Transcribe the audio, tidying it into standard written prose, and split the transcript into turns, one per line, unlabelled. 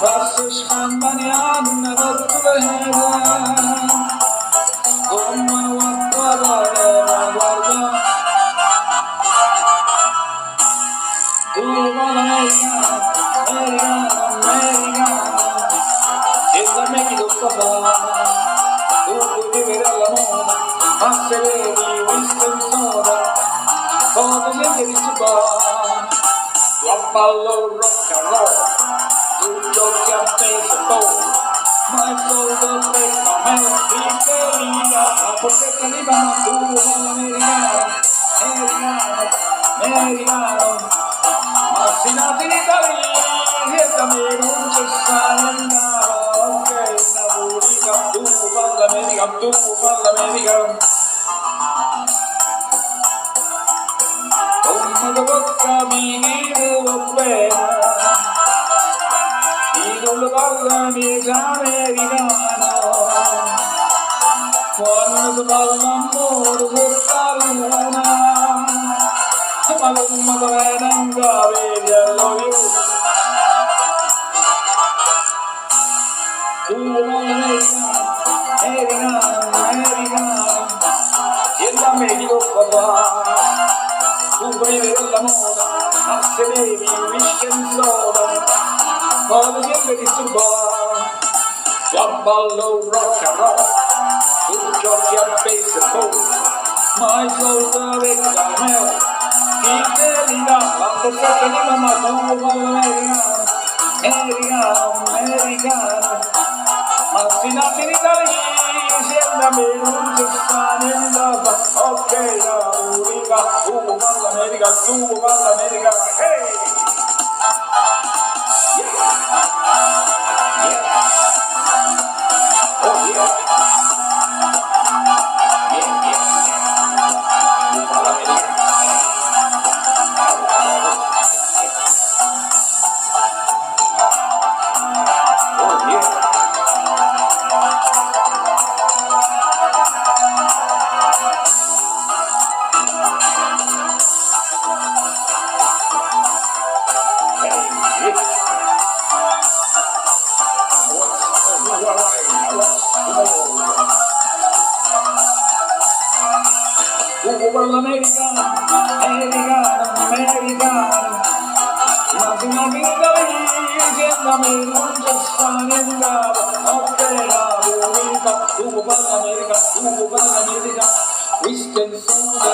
Pasishkan banyan naratulehera Gomma wattadare ravarga America Ella me quedó papá Tutti vera la moda Massereri, Winston Soda Todo niente di ciba Ballo rock and roll Tutto che a baseball My soul does break my man L'Italia Perché arriva tu Americano Massinati in Italia E da me non c'è salenda Ok, Napoli tu parla America Come da bocca mi dico bene non lo parla mica americano quando si parla amore sotto luna ma come dove non capi lo io tu americano e da me dico papà tu bevi la moda a se bevi whisky and soda Todo siempre disturba Ballo rock and roll Un giochi a baseball My soul the reclamero Fidelità La portata di mamma tu americano Massinati in Italia Siendo a me non ci sta niente Ok, la unica tu parla America Hey! Americano Imagina mi Italia Siendo a me non c'è sta niente Ok, la unica tu parla America Whisky and soda